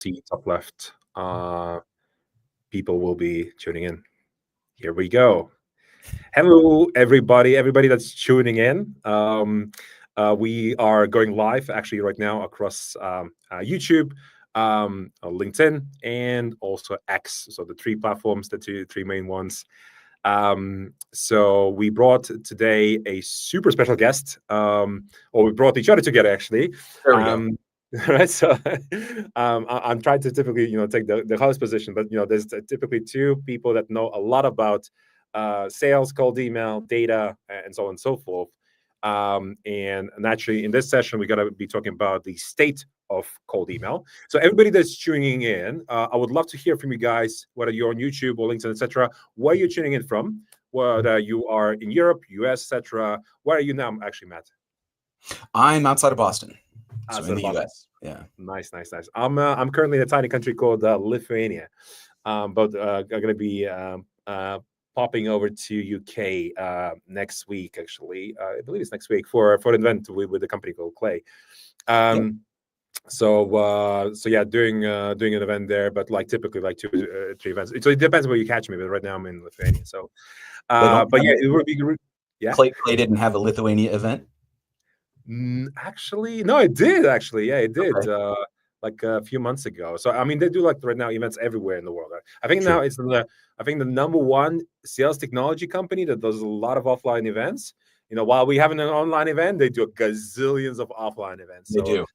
see top left. People will be tuning in. Here we go. Hello, everybody. Everybody that's tuning in. We are going live actually right now across YouTube, LinkedIn, and also X. So the three platforms, the three main ones. So we brought today a super special guest, or we brought each other together actually. There we go. Right, so I'm trying to typically, take the host position, but there's typically two people that know a lot about sales, cold email, data, and so on and so forth. And naturally, in this session, we're going to be talking about the state of cold email. So everybody that's tuning in, I would love to hear from you guys, whether you're on YouTube or LinkedIn, etc. Where you're tuning in from, whether you are in Europe, US, etc. Where are you now, actually, Matt? I'm outside of Boston, so Outside in the of Boston. US. Yeah. Nice. I'm currently in a tiny country called Lithuania, but I'm going to be popping over to UK next week. Actually, I believe it's next week for an event with a company called Clay. So yeah, doing an event there, but like typically like 2 3 events. So it depends where you catch me, but right now I'm in Lithuania. So, but yeah, it would be yeah. Clay didn't have a Lithuania event. Actually, no, it did. Actually, yeah, it did. Okay. Like a few months ago. So I mean, they do like right now events everywhere in the world. I think now it's I think the number one sales technology company that does a lot of offline events. While we have an online event, they do gazillions of offline events. They do.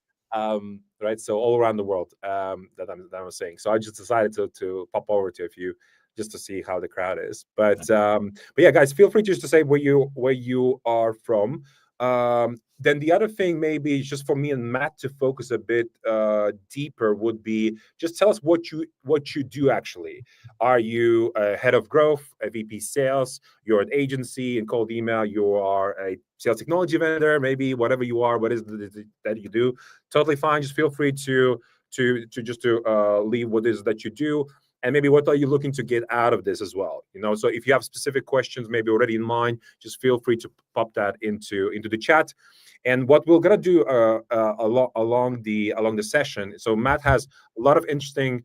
Right. So all around the world, that I was saying. So I just decided to pop over to a few just to see how the crowd is. But yeah, guys, feel free just to say where you are from. Then the other thing, maybe just for me and Matt to focus a bit deeper, would be just tell us what you do actually. Are you a head of growth, a VP sales? You're an agency in cold email. You are a sales technology vendor, maybe whatever you are. What is it that you do? Totally fine. Just feel free to leave what it is that you do. And maybe what are you looking to get out of this as well? So if you have specific questions, maybe already in mind, just feel free to pop that into the chat. And what we're gonna do along the session. So Matt has a lot of interesting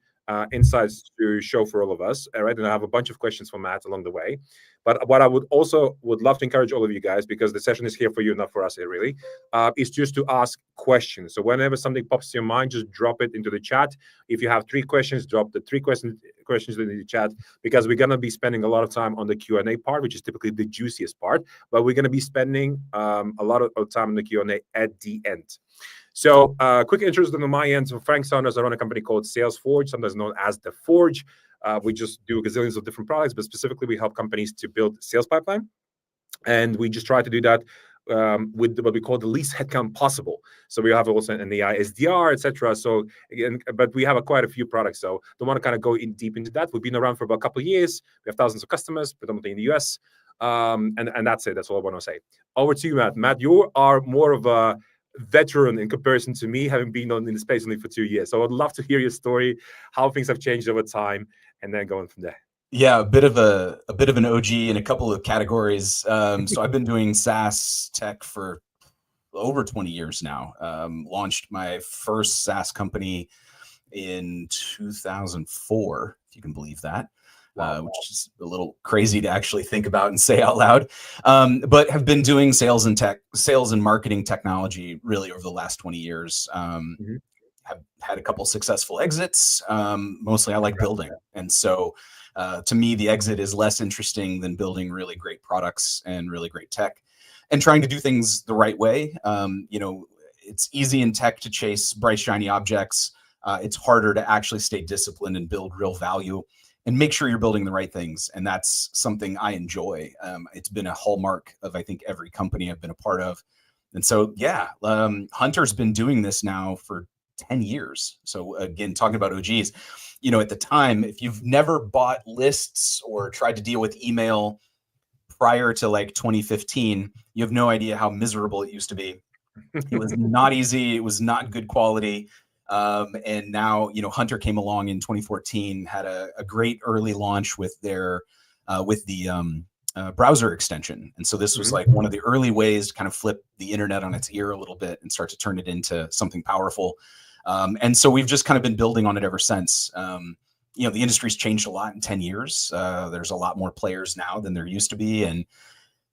insights to show for all of us. All right, and I have a bunch of questions for Matt along the way. But what I would love to encourage all of you guys, because the session is here for you, not for us here, really, is just to ask questions. So whenever something pops to your mind, just drop it into the chat. If you have 3 questions, drop the 3 questions into the chat, because we're going to be spending a lot of time on the Q&A part, which is typically the juiciest part. But we're going to be spending a lot of time in the Q&A at the end. So quick introduction on my end. So Frank Saunders, I run a company called SalesForge, sometimes known as The Forge. We just do gazillions of different products, but specifically we help companies to build sales pipeline. And we just try to do that with what we call the least headcount possible. So we have also an AI SDR, etc. So again, but we have quite a few products. So don't want to kind of go in deep into that. We've been around for about a couple of years. We have thousands of customers, predominantly in the US. And that's it. That's all I want to say. Over to you, Matt. Matt, you are more of a veteran in comparison to me, having been in the space only for 2 years. So I'd love to hear your story, how things have changed over time, and then going from there. Yeah, a bit of an OG in a couple of categories. So I've been doing SaaS tech for over 20 years now. Launched my first SaaS company in 2004, if you can believe that. Which is a little crazy to actually think about and say out loud, but have been doing sales and marketing technology really over the last 20 years. Have had a couple successful exits. Mostly I like building. And so to me, the exit is less interesting than building really great products and really great tech and trying to do things the right way. It's easy in tech to chase bright, shiny objects. It's harder to actually stay disciplined and build real value and make sure you're building the right things. And that's something I enjoy. It's been a hallmark of, I think, every company I've been a part of. And so, yeah, Hunter's been doing this now for 10 years. So again, talking about OGs, at the time, if you've never bought lists or tried to deal with email prior to like 2015, you have no idea how miserable it used to be. It was not easy. It was not good quality. And now, Hunter came along in 2014, had a great early launch with their, with the browser extension. And so this was like one of the early ways to kind of flip the internet on its ear a little bit and start to turn it into something powerful. And so we've just kind of been building on it ever since. The industry's changed a lot in 10 years. There's a lot more players now than there used to be. And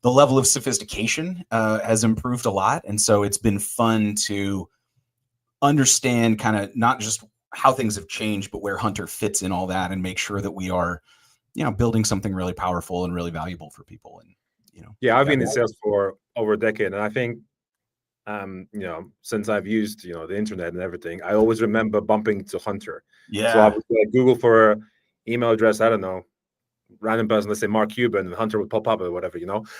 the level of sophistication has improved a lot. And so it's been fun to understand kind of not just how things have changed, but where Hunter fits in all that, and make sure that we are, building something really powerful and really valuable for people. And, I've been in sales for over a decade. And I think, since I've used, the internet and everything, I always remember bumping to Hunter. Yeah. So I would Google for email address, I don't know, random person, let's say Mark Cuban, and Hunter would pop up or whatever,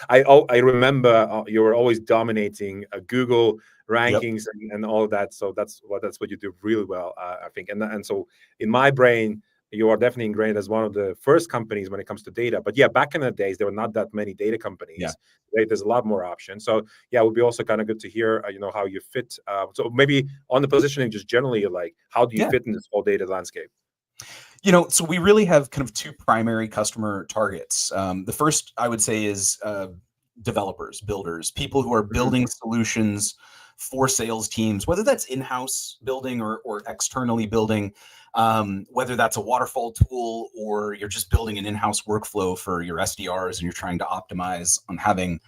I remember you were always dominating Google rankings. Yep. and all of that. So that's what you do really well, I think. And so in my brain, you are definitely ingrained as one of the first companies when it comes to data. But back in the days, there were not that many data companies. Yeah. There's a lot more options. So it would be also kind of good to hear, how you fit. So maybe on the positioning, just generally, like, how do you fit in this whole data landscape? So we really have kind of two primary customer targets. The first, I would say, is developers, builders, people who are building solutions for sales teams, whether that's in-house building or externally building, whether that's a waterfall tool or you're just building an in-house workflow for your SDRs and you're trying to optimize on having,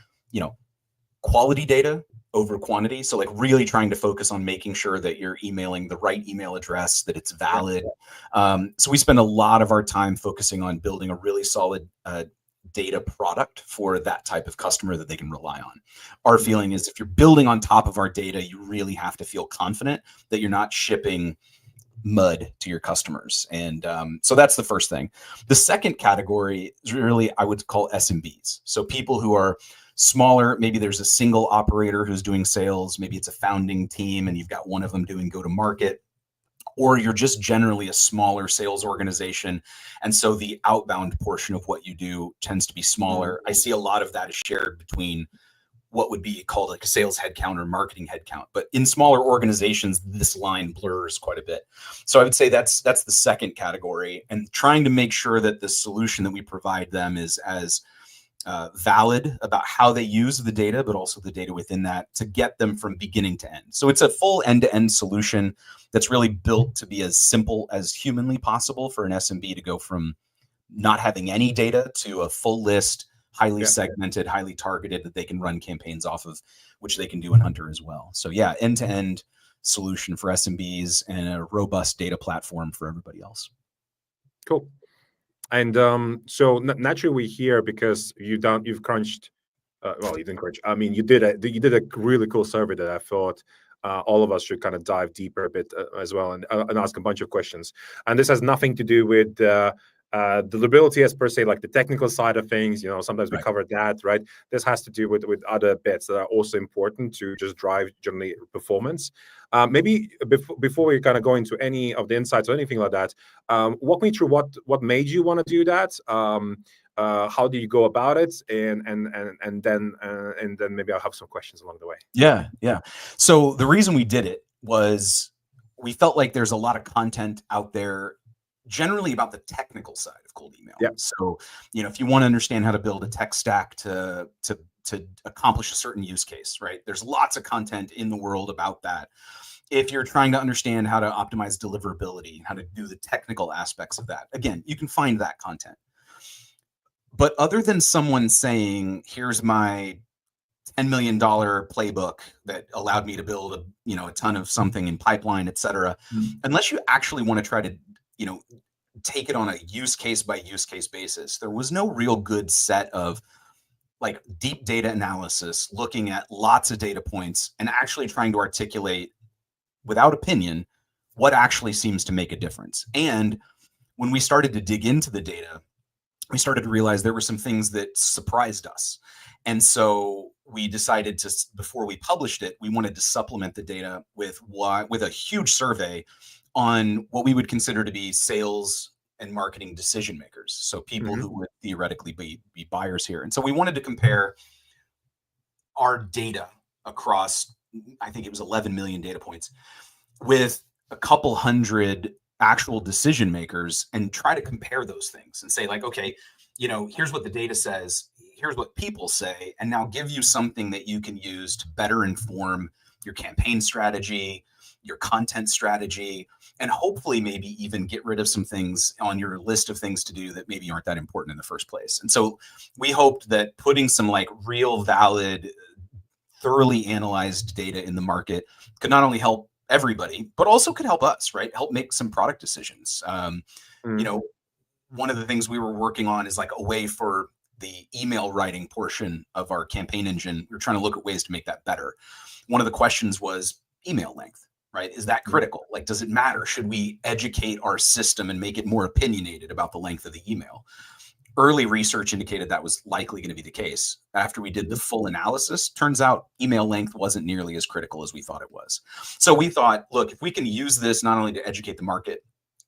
quality data over quantity. So like really trying to focus on making sure that you're emailing the right email address, that it's valid. So we spend a lot of our time focusing on building a really solid data product for that type of customer that they can rely on. Our feeling is if you're building on top of our data, you really have to feel confident that you're not shipping mud to your customers. And so that's the first thing. The second category is really, I would call SMBs. So people who are smaller, maybe there's a single operator who's doing sales, maybe it's a founding team and you've got one of them doing go-to-market, or you're just generally a smaller sales organization. And so the outbound portion of what you do tends to be smaller. I see a lot of that is shared between what would be called like a sales headcount or marketing headcount. But in smaller organizations, this line blurs quite a bit. So I would say that's the second category, and trying to make sure that the solution that we provide them is as valid about how they use the data, but also the data within that to get them from beginning to end. So it's a full end-to-end solution that's really built to be as simple as humanly possible for an SMB to go from not having any data to a full list, highly segmented, highly targeted, that they can run campaigns off of, which they can do in Hunter as well. So end-to-end solution for SMBs and a robust data platform for everybody else. Cool. And so naturally we hear, because you've crunched, well, you didn't crunch. I mean, you did a really cool survey that I thought all of us should kind of dive deeper a bit as well, and ask a bunch of questions. And this has nothing to do with deliverability as per se, like the technical side of things. Sometimes we cover that, right? This has to do with other bits that are also important to just drive generally performance. Maybe before we kind of go into any of the insights or anything like that, walk me through what made you want to do that. How do you go about it, and then maybe I'll have some questions along the way. Yeah. So the reason we did it was we felt like there's a lot of content out there generally about the technical side of cold email. Yeah. So, if you want to understand how to build a tech stack to accomplish a certain use case, right? There's lots of content in the world about that. If you're trying to understand how to optimize deliverability, how to do the technical aspects of that, again, you can find that content. But other than someone saying, here's my $10 million playbook that allowed me to build a ton of something in pipeline, et cetera, unless you actually want to try to take it on a use case by use case basis, there was no real good set of like deep data analysis, looking at lots of data points and actually trying to articulate without opinion what actually seems to make a difference. And when we started to dig into the data, we started to realize there were some things that surprised us. And so we decided to, before we published it, we wanted to supplement the data with a huge survey on what we would consider to be sales and marketing decision makers. So people who would theoretically be buyers here. And so we wanted to compare our data across, I think it was 11 million data points, with a couple hundred actual decision makers, and try to compare those things and say like, okay, here's what the data says, here's what people say, and now give you something that you can use to better inform your campaign strategy, your content strategy, and hopefully maybe even get rid of some things on your list of things to do that maybe aren't that important in the first place. And so we hoped that putting some like real valid, thoroughly analyzed data in the market could not only help everybody, but also could help us, right? Help make some product decisions. You know, one of the things we were working on is like a way for the email writing portion of our campaign engine. We were trying to look at ways to make that better. One of the questions was email length, right? Is that critical? Like, does it matter? Should we educate our system and make it more opinionated about the length of the email? Early research indicated that was likely going to be the case. After we did the full analysis, turns out email length wasn't nearly as critical as we thought it was. So we thought, look, if we can use this not only to educate the market,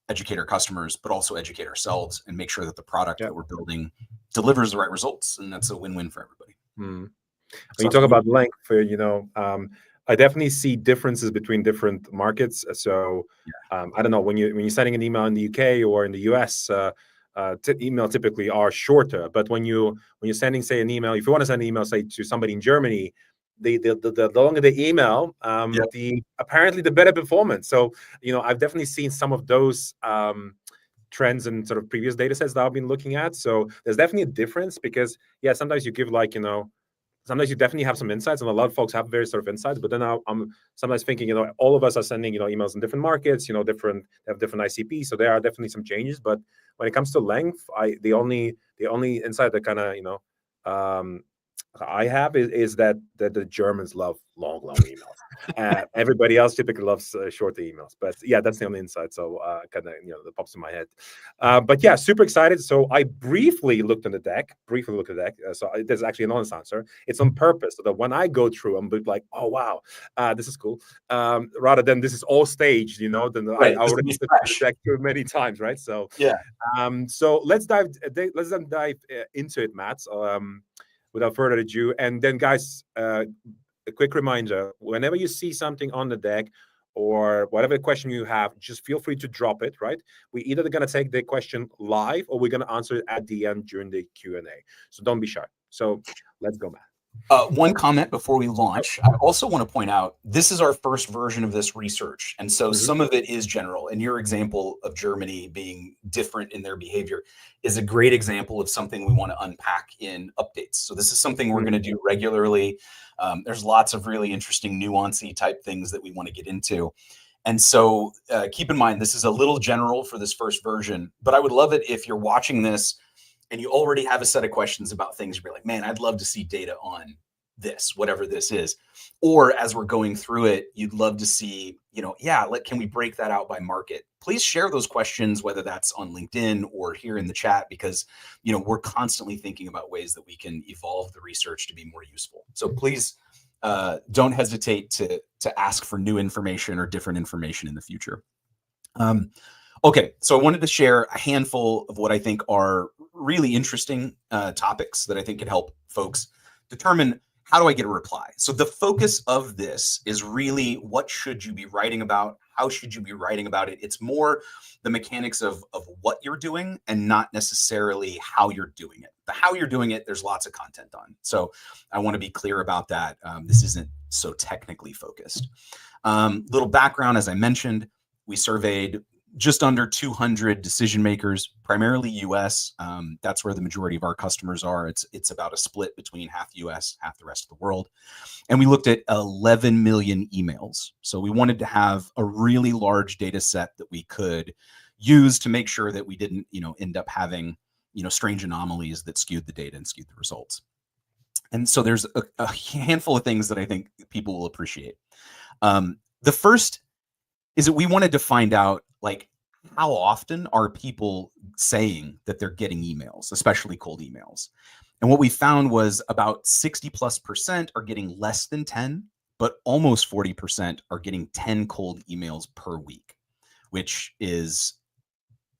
educate our customers, but also educate ourselves and make sure that the product that we're building delivers the right results. And that's a win-win for everybody. When you talk about length, you know, I definitely see differences between different markets. So I don't know, when you're sending an email in the UK or in the US, email typically are shorter. But when you're sending, say, an email, if you want to send an email, say, to somebody in Germany, the longer the email, apparently the better performance. So, you know, I've definitely seen some of those trends in sort of previous data sets that I've been looking at. So there's definitely a difference because, yeah, sometimes you give like, you know, sometimes you definitely have some insights, and a lot of folks have various sort of insights. But then I'm sometimes thinking, you know, all of us are sending, you know, emails in different markets, you know, they have different ICPs. So there are definitely some changes. But when it comes to length, the only insight that kind of, you know, I have is that the Germans love long emails. Everybody else typically loves shorter emails. But yeah, that's the only insight. So kind of, you know, that pops in my head. But yeah, super excited. So I briefly looked at the deck. So there's actually an honest answer. It's on purpose so that when I go through, I'm like, oh wow, this is cool. Rather than this is all staged, you know. Then I already looked at the deck through many times, right? So yeah. So let's dive into it, Matt. Without further ado. And then, guys, a quick reminder, whenever you see something on the deck or whatever question you have, just feel free to drop it, right? We're either going to take the question live or we're going to answer it at the end during the Q&A. So don't be shy. So let's go, Matt. One comment before we launch. I also want to point out, this is our first version of this research. And so some of it is general. And your example of Germany being different in their behavior is a great example of something we want to unpack in updates. So this is something we're going to do regularly. There's lots of really interesting nuancy type things that we want to get into. And so keep in mind, this is a little general for this first version, but I would love it if you're watching this and you already have a set of questions about things, you're like, man, I'd love to see data on this, whatever this is. Or as we're going through it, you'd love to see, you know, can we break that out by market? Please share those questions, whether that's on LinkedIn or here in the chat, because, you know, we're constantly thinking about ways that we can evolve the research to be more useful. So please don't hesitate to ask for new information or different information in the future. Okay, so I wanted to share a handful of what I think are really interesting topics that I think can help folks determine, how do I get a reply? So the focus of this is really, what should you be writing about? How should you be writing about it? It's more the mechanics of what you're doing and not necessarily how you're doing it. The how you're doing it, there's lots of content on. So I want to be clear about that. This isn't so technically focused. Little background, as I mentioned, we surveyed just under 200 decision makers, primarily US. That's where the majority of our customers are. It's about a split between half US, half the rest of the world. And we looked at 11 million emails. So we wanted to have a really large data set that we could use to make sure that we didn't, you know, end up having, you know, strange anomalies that skewed the data and skewed the results. And so there's a handful of things that I think people will appreciate. The first is that we wanted to find out, like, how often are people saying that they're getting emails, especially cold emails? And what we found was about 60+% are getting less than 10, but almost 40% are getting 10 cold emails per week, which is,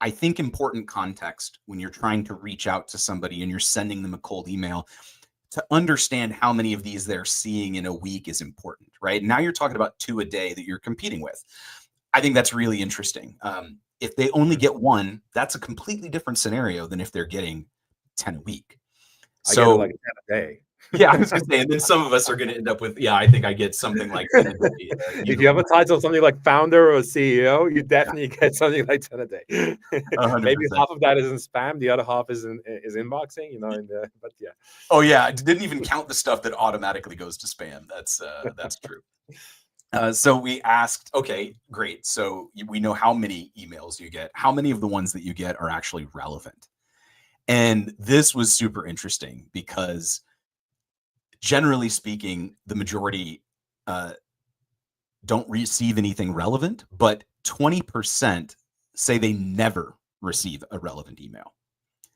I think, important context when you're trying to reach out to somebody and you're sending them a cold email. To understand how many of these they're seeing in a week is important, right? Now you're talking about 2 a day that you're competing with. I think that's really interesting. If they only get 1, that's a completely different scenario than if they're getting 10 a week. So I get like 10 a day. Yeah, I was going to say, and then some of us are going to end up with, I think I get something like 10 a day. If you have a title, something like founder or CEO, you definitely get something like 10 a day. 100%. Maybe half of that is in spam, the other half is inboxing, but yeah. Oh yeah, I didn't even count the stuff that automatically goes to spam. That's true. So we asked, okay, great. So we know how many emails you get. How many of the ones that you get are actually relevant? And this was super interesting because generally speaking, the majority don't receive anything relevant, but 20% say they never receive a relevant email.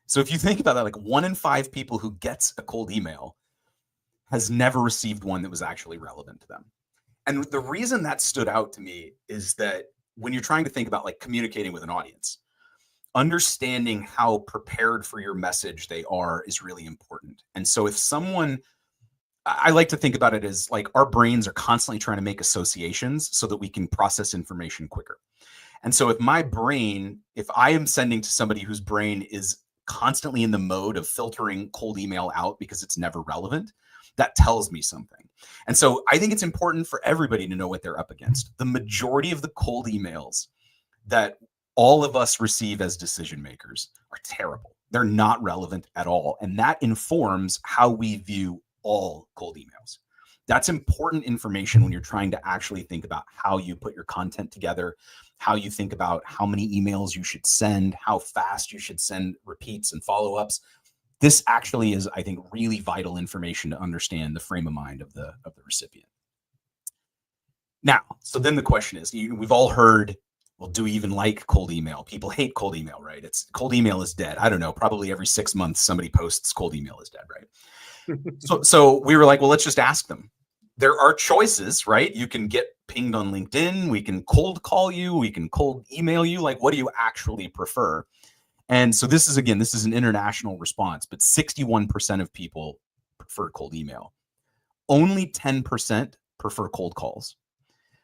So if you think about that, like 1 in 5 people who gets a cold email has never received one that was actually relevant to them. And the reason that stood out to me is that when you're trying to think about like communicating with an audience, understanding how prepared for your message they are is really important. And so if someone, I like to think about it as like our brains are constantly trying to make associations so that we can process information quicker. And so if I am sending to somebody whose brain is constantly in the mode of filtering cold email out because it's never relevant, that tells me something. And so I think it's important for everybody to know what they're up against. The majority of the cold emails that all of us receive as decision makers are terrible. They're not relevant at all. And that informs how we view all cold emails. That's important information when you're trying to actually think about how you put your content together, how you think about how many emails you should send, how fast you should send repeats and follow-ups. This actually is, I think, really vital information to understand the frame of mind of the recipient. Now, so then the question is, we've all heard, well, do we even like cold email? People hate cold email, right? Cold email is dead. I don't know, probably every 6 months somebody posts cold email is dead, right? So we were like, well, let's just ask them. There are choices, right? You can get pinged on LinkedIn. We can cold call you. We can cold email you. Like, what do you actually prefer? And so this is an international response, but 61% of people prefer cold email. Only 10% prefer cold calls.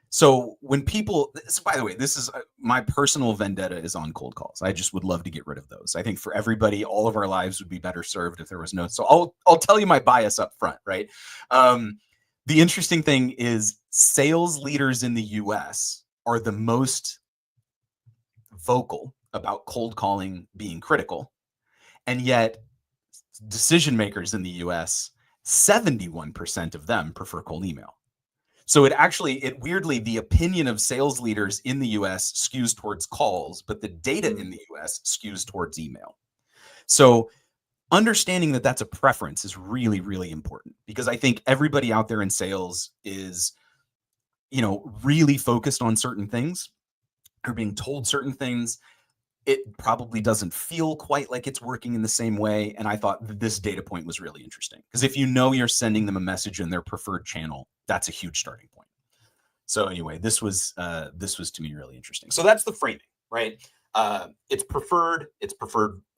So when people, by the way, this is my personal vendetta is on cold calls. I just would love to get rid of those. I think for everybody, all of our lives would be better served if there was no. So I'll tell you my bias up front, right? The interesting thing is sales leaders in the US are the most vocal about cold calling being critical. And yet decision makers in the US, 71% of them prefer cold email. So it weirdly, the opinion of sales leaders in the US skews towards calls, but the data in the US skews towards email. So understanding that that's a preference is really, really important, because I think everybody out there in sales is, really focused on certain things or being told certain things. It probably doesn't feel quite like it's working in the same way. And I thought this data point was really interesting, because if you're sending them a message in their preferred channel, that's a huge starting point. So anyway, this was to me really interesting. So that's the framing, right? It's preferred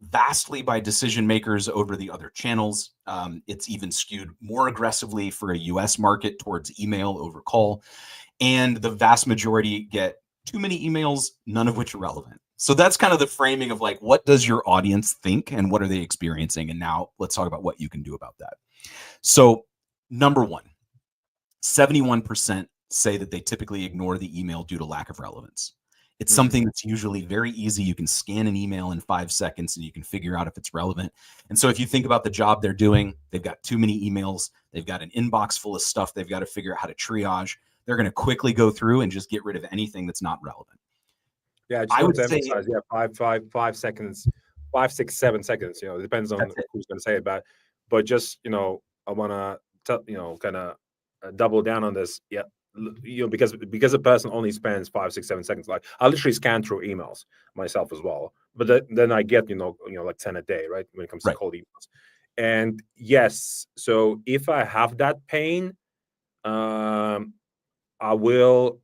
vastly by decision makers over the other channels. It's even skewed more aggressively for a US market towards email over call. And the vast majority get too many emails, none of which are relevant. So that's kind of the framing of like, what does your audience think and what are they experiencing? And now let's talk about what you can do about that. So number one, 71% say that they typically ignore the email due to lack of relevance. It's something that's usually very easy. You can scan an email in 5 seconds and you can figure out if it's relevant. And so if you think about the job they're doing, they've got too many emails. They've got an inbox full of stuff. They've got to figure out how to triage. They're going to quickly go through and just get rid of anything that's not relevant. Yeah, I would emphasize, 5 seconds, 5, 6, 7 seconds. It depends on who's going to say it, but just I want to kind of double down on this. Yeah, because a person only spends 5, 6, 7 seconds. Like I literally scan through emails myself as well, but then I get like 10 a day, right? When it comes to cold emails, and yes, so if I have that pain, I will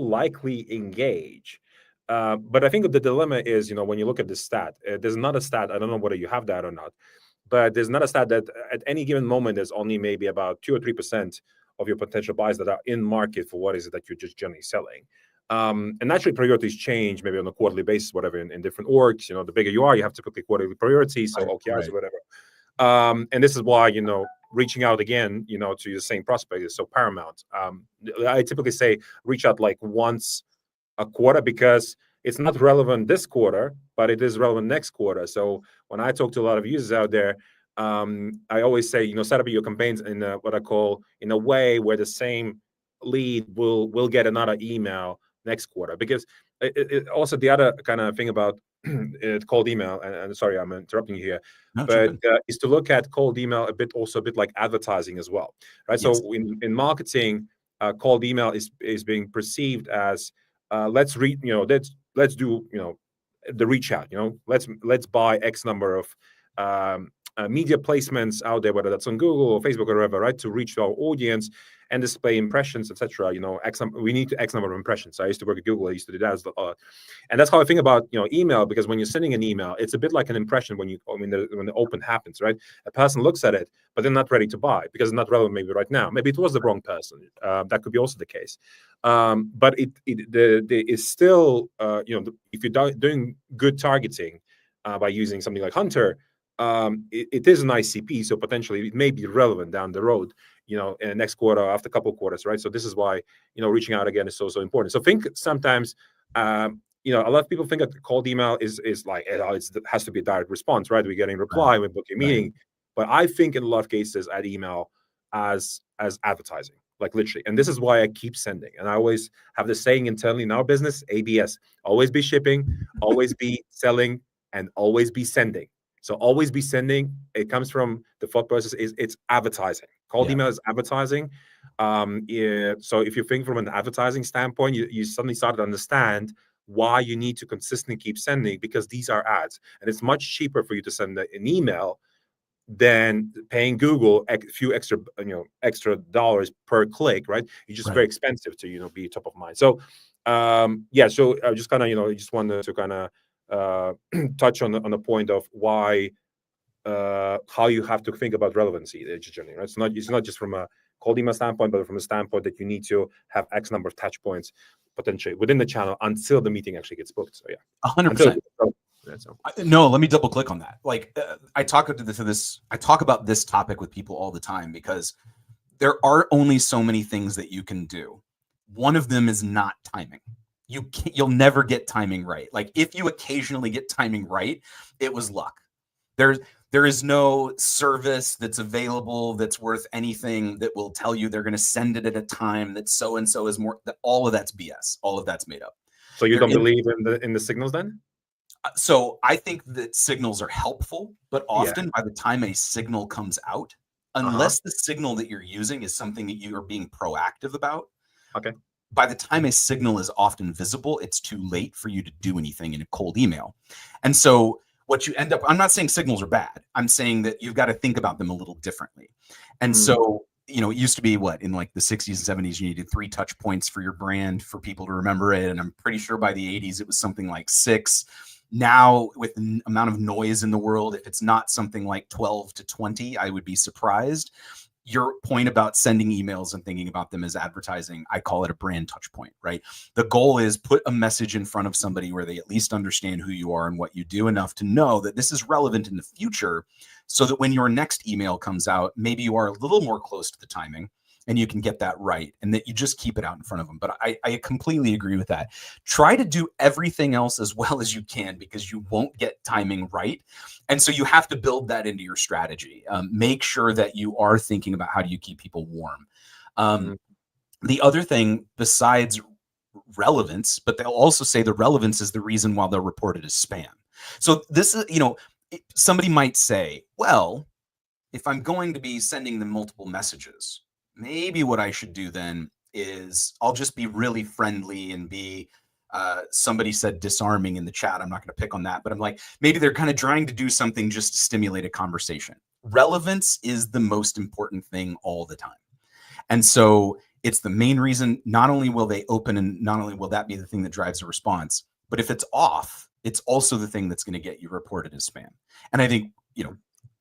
likely engage. But I think the dilemma is, when you look at this stat, there's not a stat. I don't know whether you have that or not, but there's not a stat that at any given moment there's only maybe about 2 or 3% of your potential buyers that are in market for what is it that you're just generally selling. And naturally, priorities change maybe on a quarterly basis, whatever, in different orgs. The bigger you are, you have typically quarterly priorities, so OKRs or whatever. And this is why, reaching out again, to the same prospect is so paramount. I typically say reach out like once a quarter, because it's not relevant this quarter, but it is relevant next quarter. So when I talk to a lot of users out there, I always say, set up your campaigns in what I call in a way where the same lead will get another email next quarter. Because also the other kind of thing about cold email, and sorry, I'm interrupting you here, No, but is to look at cold email a bit like advertising as well, right? Yes. So in marketing, cold email is being perceived as let's do the reach out. Let's buy X number of media placements out there, whether that's on Google or Facebook or whatever, right, to reach our audience and display impressions, etc. We need X number of impressions. So I used to work at Google. I used to do that, and that's how I think about email. Because when you're sending an email, it's a bit like an impression when the open happens, right? A person looks at it, but they're not ready to buy because it's not relevant maybe right now. Maybe it was the wrong person. That could be also the case. But it is still if you're doing good targeting by using something like Hunter. It is an ICP, so potentially it may be relevant down the road, in next quarter, after a couple of quarters, right? So this is why, reaching out again is so important. So think sometimes, a lot of people think that cold email is like, it has to be a direct response, right? We're getting reply, we book a meeting. But I think in a lot of cases at email as advertising, like literally. And this is why I keep sending. And I always have the saying internally in our business, ABS, always be shipping, always be selling, and always be sending. So always be sending. It comes from the thought process it's advertising. Cold email is advertising. So if you think from an advertising standpoint, you suddenly start to understand why you need to consistently keep sending, because these are ads, and it's much cheaper for you to send an email than paying Google a few extra dollars per click, right? It's just very expensive to be top of mind. So so I just kind of just wanted to kind of touch on the point of why how you have to think about relevancy journey, right? It's not just from a cold email standpoint, but from a standpoint that you need to have X number of touch points potentially within the channel until the meeting actually gets booked. So 100%. No, let me double click on that. Like I talk about this topic with people all the time, because there are only so many things that you can do. One of them is not timing. You'll never get timing right. Like if you occasionally get timing right, it was luck. There is no service that's available that's worth anything that will tell you they're going to send it at a time that so and so is more. All of that's BS. All of that's made up. So you don't believe in the signals then? So I think that signals are helpful, but often by the time a signal comes out, unless the signal that you're using is something that you are being proactive about. Okay. By the time a signal is often visible, it's too late for you to do anything in a cold email. And so what you end up, I'm not saying signals are bad. I'm saying that you've got to think about them a little differently. And so, it used to be in like the 60s and 70s, you needed 3 touch points for your brand for people to remember it. And I'm pretty sure by the 80s, it was something like 6. Now, with the amount of noise in the world, if it's not something like 12 to 20, I would be surprised. Your point about sending emails and thinking about them as advertising, I call it a brand touch point, right? The goal is put a message in front of somebody where they at least understand who you are and what you do enough to know that this is relevant in the future, so that when your next email comes out, maybe you are a little more close to the timing and you can get that right, and that you just keep it out in front of them. But I completely agree with that. Try to do everything else as well as you can, because you won't get timing right. And so you have to build that into your strategy. Make sure that you are thinking about how do you keep people warm. The other thing besides relevance, but they'll also say the relevance is the reason why they'll report it as spam. So this is, somebody might say, well, if I'm going to be sending them multiple messages, maybe what I should do then is I'll just be really friendly and be, somebody said disarming in the chat. I'm not going to pick on that, but I'm like, maybe they're kind of trying to do something just to stimulate a conversation. Relevance is the most important thing all the time. And so it's the main reason. Not only will they open, and not only will that be the thing that drives a response, but if it's off, it's also the thing that's going to get you reported as spam. And I think,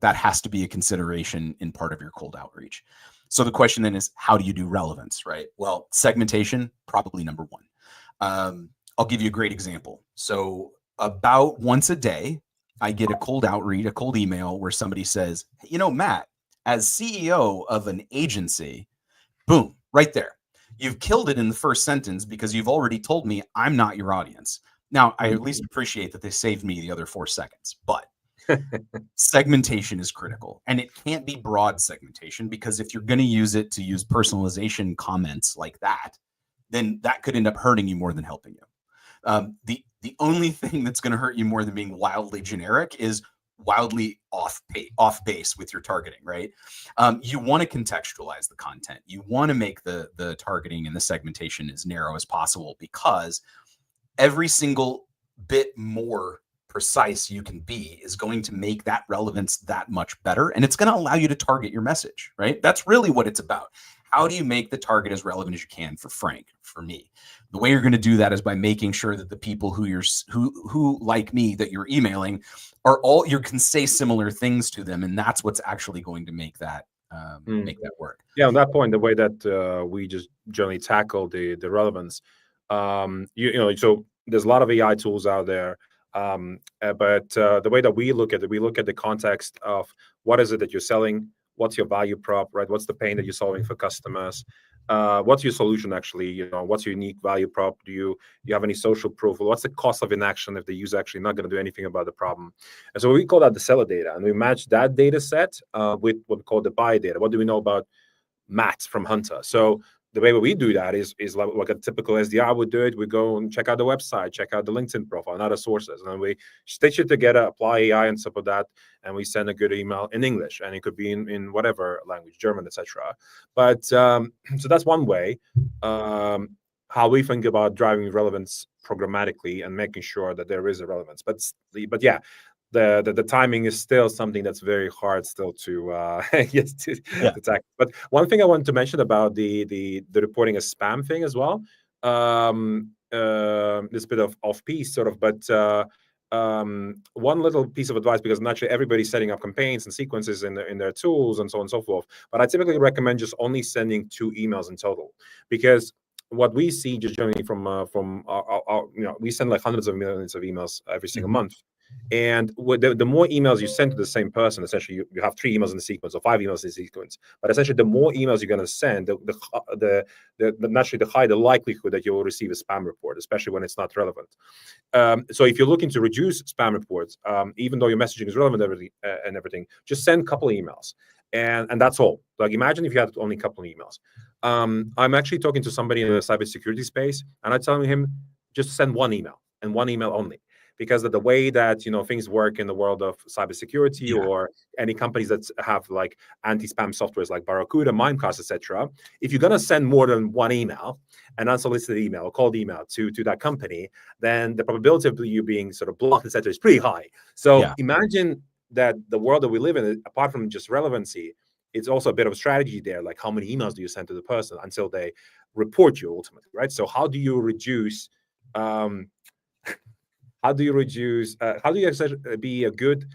that has to be a consideration in part of your cold outreach. So the question then is, how do you do relevance, right? Well, segmentation, probably number one. I'll give you a great example. So about once a day, I get a cold outreach, a cold email where somebody says, Matt, as CEO of an agency, boom, right there. You've killed it in the first sentence because you've already told me I'm not your audience. Now, I at least appreciate that they saved me the other 4 seconds, but segmentation is critical, and it can't be broad segmentation, because if you're going to use it to use personalization comments like that, then that could end up hurting you more than helping you. The only thing that's going to hurt you more than being wildly generic is wildly off base with your targeting, right? You want to contextualize the content. You want to make the targeting and the segmentation as narrow as possible, because every single bit more precise you can be is going to make that relevance that much better. And it's going to allow you to target your message, right? That's really what it's about. How do you make the target as relevant as you can for Frank, for me? The way you're going to do that is by making sure that the people who like me that you're emailing are all, you can say similar things to them. And that's what's actually going to make that work. Yeah, on that point, the way that we just generally tackle the relevance, so there's a lot of AI tools out there. But the way that we look at it, we look at the context of what is it that you're selling, what's your value prop, right? What's the pain that you're solving for customers? What's your solution actually? What's your unique value prop? Do you have any social proof? What's the cost of inaction if the user actually not going to do anything about the problem? And so we call that the seller data, and we match that data set with what we call the buyer data. What do we know about Matt from Hunter? So the way we do that is like a typical SDR would do it. We go and check out the website, check out the LinkedIn profile and other sources, and then we stitch it together, apply AI on top of that, and we send a good email in English, and it could be in whatever language, German, etc. But so that's one way how we think about driving relevance programmatically and making sure that there is a relevance. But yeah. The timing is still something that's very hard still to tackle. But one thing I wanted to mention about the reporting a spam thing as well, this bit of off piece sort of, but one little piece of advice, because naturally everybody's setting up campaigns and sequences in their tools and so on and so forth. But I typically recommend just only sending 2 emails in total, because what we see just generally from our we send like hundreds of millions of emails every single month. And the more emails you send to the same person, essentially you have 3 emails in the sequence or 5 emails in the sequence. But essentially, the more emails you're going to send, naturally the higher the likelihood that you will receive a spam report, especially when it's not relevant. So if you're looking to reduce spam reports, even though your messaging is relevant and everything, just send a couple of emails. And that's all. Like, imagine if you had only a couple of emails. I'm actually talking to somebody in the cybersecurity space, and I'm telling him just send 1 email and 1 email only. Because of the way that things work in the world of cybersecurity, or any companies that have like anti-spam softwares like Barracuda, Mimecast, etc. If you're gonna send more than 1 email, an unsolicited email or cold email to that company, then the probability of you being sort of blocked, etc., is pretty high. So imagine that the world that we live in, apart from just relevancy, it's also a bit of a strategy there. Like, how many emails do you send to the person until they report you ultimately, right? So how do you reduce? How do you be a good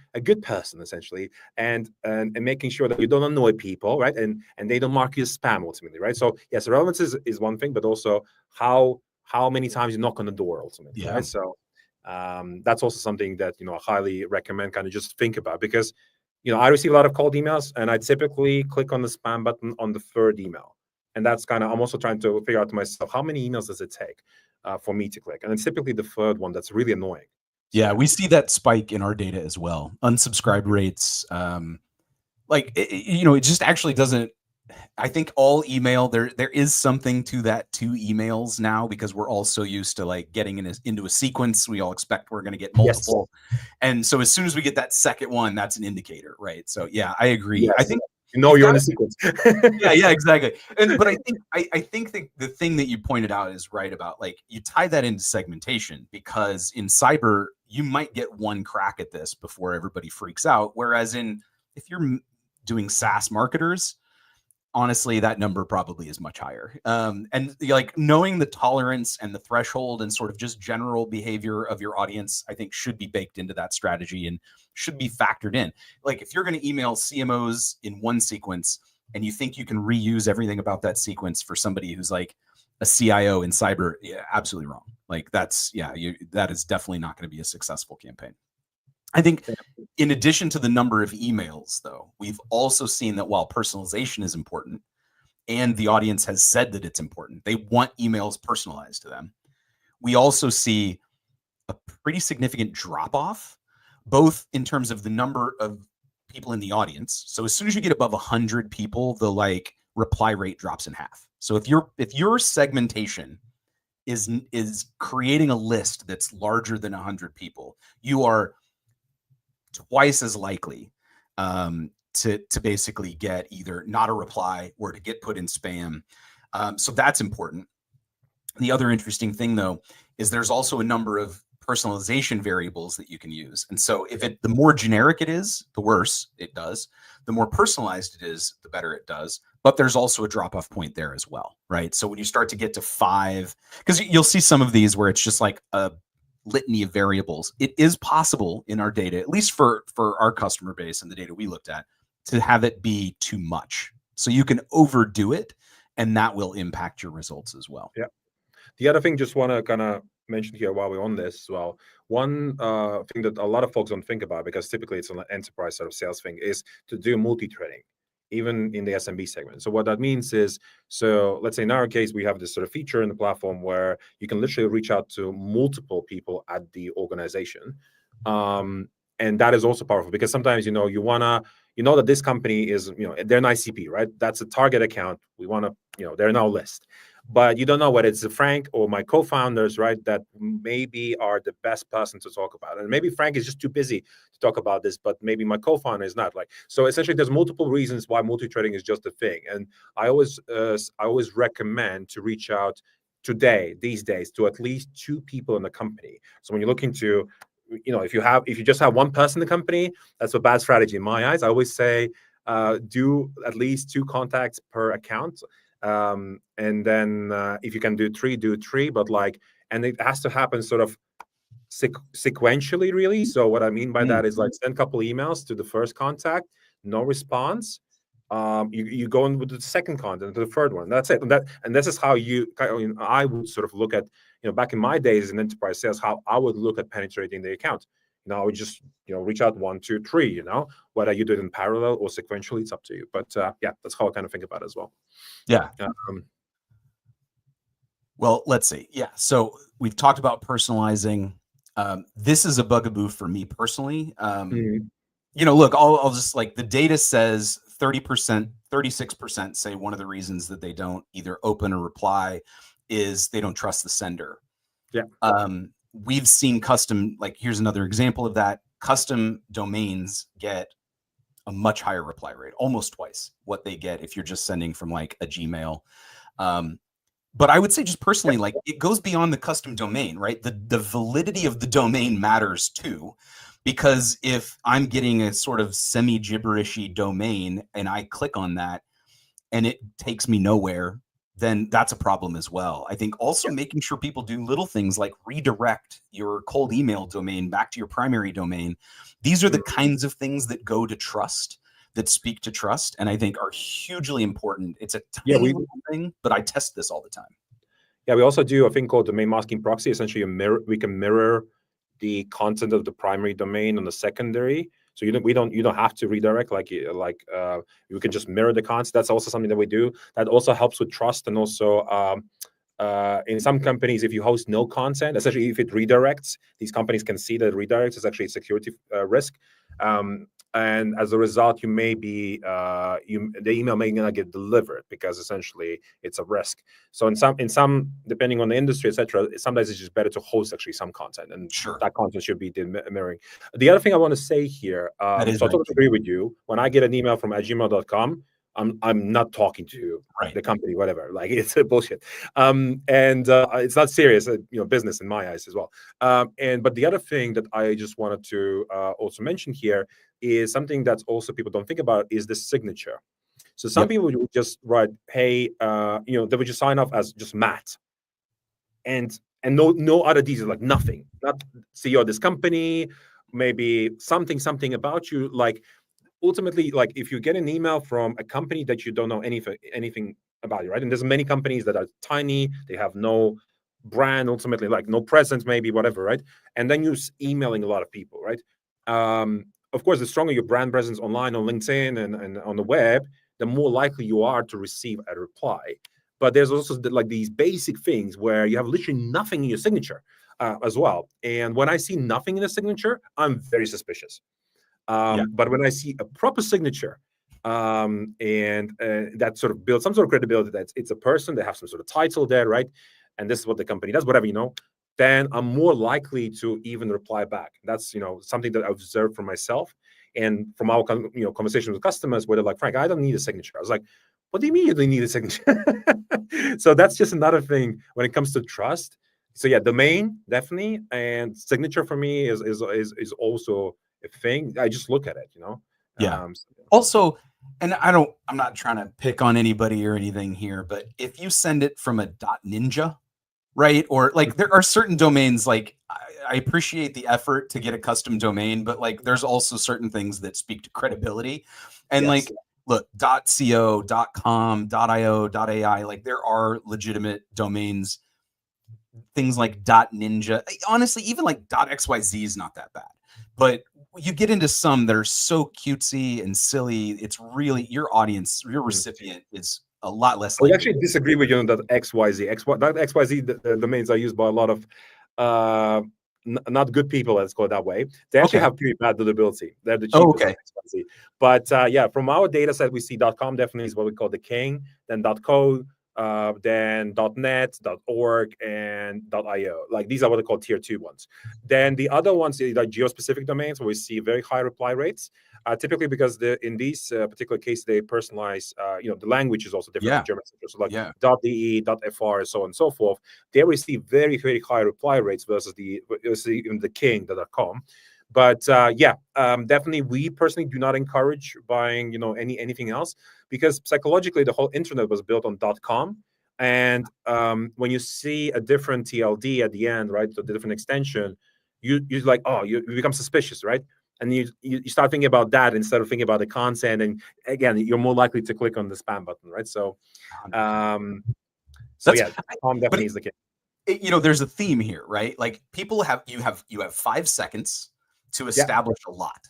person, essentially, and making sure that you don't annoy people, right? And they don't mark you as spam ultimately, right? So yes, relevance is one thing, but also how many times you knock on the door ultimately, right? So that's also something that I highly recommend kind of just think about, because I receive a lot of cold emails, and I typically click on the spam button on the 3rd email, and that's kind of, I'm also trying to figure out to myself, how many emails does it take for me to click? And it's typically the 3rd one that's really annoying. Yeah, we see that spike in our data as well. Unsubscribe rates, it just actually doesn't. I think all email, there is something to that 2 emails now, because we're all so used to like getting into a sequence. We all expect we're going to get multiple, and so as soon as we get that 2nd one, that's an indicator, right? So yeah, I agree. Yes. I think you're in a sequence. yeah, exactly. But I think the thing that you pointed out is right about, like, you tie that into segmentation, because in cyber you might get 1 crack at this before everybody freaks out, whereas if you're doing SaaS marketers, honestly, that number probably is much higher. And like, knowing the tolerance and the threshold and sort of just general behavior of your audience, I think should be baked into that strategy and should be factored in. Like, if you're going to email CMOs in 1 sequence and you think you can reuse everything about that sequence for somebody who's like a CIO in cyber, absolutely wrong. Like, that is definitely not going to be a successful campaign. I think in addition to the number of emails, though, we've also seen that while personalization is important, and the audience has said that it's important, they want emails personalized to them. We also see a pretty significant drop off, both in terms of the number of people in the audience. So as soon as you get above 100 people, the like reply rate drops in half. So if your segmentation is creating a list that's larger than 100 people, you are twice as likely to basically get either not a reply or to get put in spam. So that's important. The other interesting thing, though, is there's also a number of personalization variables that you can use. And so the more generic it is, the worse it does. The more personalized it is, the better it does. But there's also a drop-off point there as well, right? So when you start to get to 5, because you'll see some of these where it's just like a litany of variables. It is possible in our data, at least for our customer base and the data we looked at, to have it be too much. So you can overdo it, and that will impact your results as well. Yeah. The other thing, just want to kind of mention here while we're on this as well, one thing that a lot of folks don't think about, because typically it's an enterprise sort of sales thing, is to do multi-threading, even in the SMB segment. So what that means is, so let's say in our case, we have this sort of feature in the platform where you can literally reach out to multiple people at the organization. And that is also powerful, because sometimes, you know that this company is, they're an ICP, right? That's a target account. We want to, they're in our list. But you don't know whether it's Frank or my co-founders, right, that maybe are the best person to talk about. And maybe Frank is just too busy to talk about this, but maybe my co-founder is not. So essentially, there's multiple reasons why multi-threading is just a thing. And I always recommend to reach out these days, to at least 2 people in the company. So when you're looking to, if you just have one person in the company, that's a bad strategy in my eyes. I always say do at least 2 contacts per account. And then if you can do 3, do 3, but and it has to happen sort of sequentially, really. So what I mean by that is send a couple emails to the first contact, no response. You go in with the second contact, the third one. That's it. And this is how I would sort of look at, back in my days in enterprise sales, how I would look at penetrating the account. I would just, reach out 1, 2, 3, whether you do it in parallel or sequentially, it's up to you. But yeah, that's how I kind of think about it as well. Yeah. Well, let's see. Yeah. So we've talked about personalizing. This is a bugaboo for me personally. Look, I'll just the data says 30%, 36% say one of the reasons that they don't either open or reply is they don't trust the sender. Yeah. We've seen custom, here's another example of that. Custom domains get a much higher reply rate, almost twice what they get if you're just sending from a Gmail. But I would say just personally, it goes beyond the custom domain, right? The validity of the domain matters too, because if I'm getting a sort of semi-gibberishy domain and I click on that and it takes me nowhere, then that's a problem as well. I think also making sure people do little things like redirect your cold email domain back to your primary domain. These are the kinds of things that go to trust, that speak to trust, and I think are hugely important. It's a tiny little thing, but I test this all the time. Yeah, we also do a thing called domain masking proxy. Essentially, we can mirror the content of the primary domain on the secondary. So you don't have to redirect you can just mirror the content. That's also something that we do. That also helps with trust, and also in some companies, if you host no content, especially if it redirects, these companies can see that it redirects. It's actually a security risk, and as a result, you may be the email may not get delivered because essentially it's a risk. So in some depending on the industry, etc., sometimes it's just better to host actually some content, and that content should be mirroring. The other thing I want to say here, so I totally agree with you. When I get an email from @gmail.com, I'm not talking to the company, whatever. It's a bullshit, and it's not serious, business in my eyes as well. But the other thing that I just wanted to also mention here is something that also people don't think about is the signature. So some people would just write, "Hey," they would just sign off as just Matt, and no other details, nothing, not CEO of this company, maybe something about you, Ultimately, if you get an email from a company that you don't know anything about, right? And there's many companies that are tiny, they have no brand, ultimately, no presence, maybe, whatever, right? And then you're emailing a lot of people, right? Of course, the stronger your brand presence online on LinkedIn and on the web, the more likely you are to receive a reply. But there's also like these basic things where you have literally nothing in your signature as well. And when I see nothing in the signature, I'm very suspicious. But when I see a proper signature, and that sort of builds some sort of credibility that it's a person, they have some sort of title there, right? And this is what the company does, whatever, then I'm more likely to even reply back. That's, something that I've observed for myself and from our, conversations with customers where they're like, Frank, I don't need a signature. I was like, what do you mean you don't need a signature? So that's just another thing when it comes to trust. So yeah, domain definitely, and signature for me is also a thing. I just look at it, Yeah. So, Also, and I'm not trying to pick on anybody or anything here, but if you send it from a .ninja, right? Or like there are certain domains, like I appreciate the effort to get a custom domain, but like there's also certain things that speak to credibility. And yes. like, look, .co, .com, .io, .ai, like there are legitimate domains. Things like .ninja, honestly, even like .xyz is not that bad. But you get into some that are so cutesy and silly, it's really your audience, your recipient is a lot less I would likely. actually disagree with you on that XYZ. That XYZ the domains are used by a lot of not good people, let's call it that way. They actually have pretty bad deliverability. They're the cheapest on XYZ. But yeah, from our data set, we see .com definitely is what we call the king, then .co, then .net, .org, and .io. Like these are what they call tier 2 ones. Then the other ones are like geo-specific domains where we see very high reply rates. Typically because in these particular cases, they personalize, the language is also different from German. So like .de, .fr, so on and so forth. They receive very, very high reply rates versus even the king.com. But definitely, we personally do not encourage buying, anything else, because psychologically, the whole internet was built on .com. And when you see a different TLD at the end, right, so the different extension, you're like, oh, you become suspicious, right? And you start thinking about that instead of thinking about the content. And again, you're more likely to click on the spam button, right? So, .com definitely is the case. There's a theme here, right? Like people have 5 seconds to establish a lot.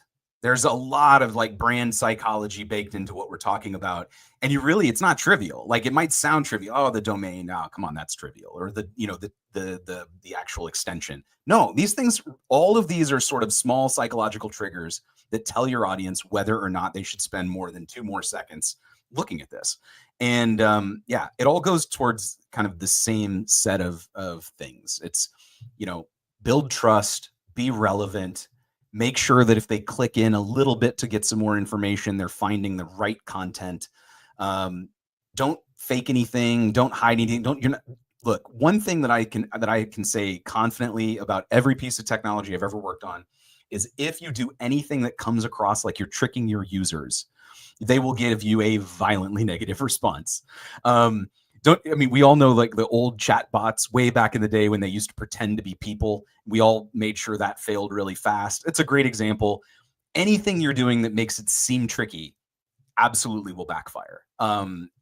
There's a lot of like brand psychology baked into what we're talking about. And it's not trivial. Like it might sound trivial. Oh, the domain. Oh, come on, that's trivial. Or the actual extension. No, these things, all of these are sort of small psychological triggers that tell your audience whether or not they should spend more than 2 more seconds looking at this. And it all goes towards kind of the same set of things. It's, build trust, be relevant, make sure that if they click in a little bit to get some more information, they're finding the right content. Don't fake anything. Don't hide anything. Look, one thing that I can say confidently about every piece of technology I've ever worked on is if you do anything that comes across like you're tricking your users, they will give you a violently negative response. We all know like the old chat bots way back in the day when they used to pretend to be people. We all made sure that failed really fast. It's a great example. Anything you're doing that makes it seem tricky absolutely will backfire.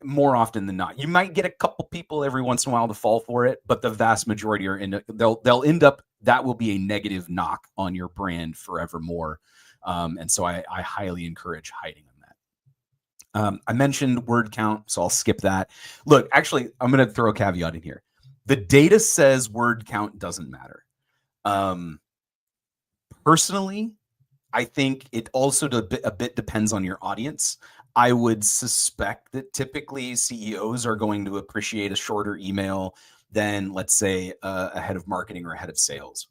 More often than not, you might get a couple people every once in a while to fall for it, but the vast majority they'll end up, that will be a negative knock on your brand forevermore. And so I highly encourage hiding them. I mentioned word count, so I'll skip that. Look, actually, I'm going to throw a caveat in here. The data says word count doesn't matter. Personally, I think it also a bit depends on your audience. I would suspect that typically CEOs are going to appreciate a shorter email than, let's say, a head of marketing or a head of sales.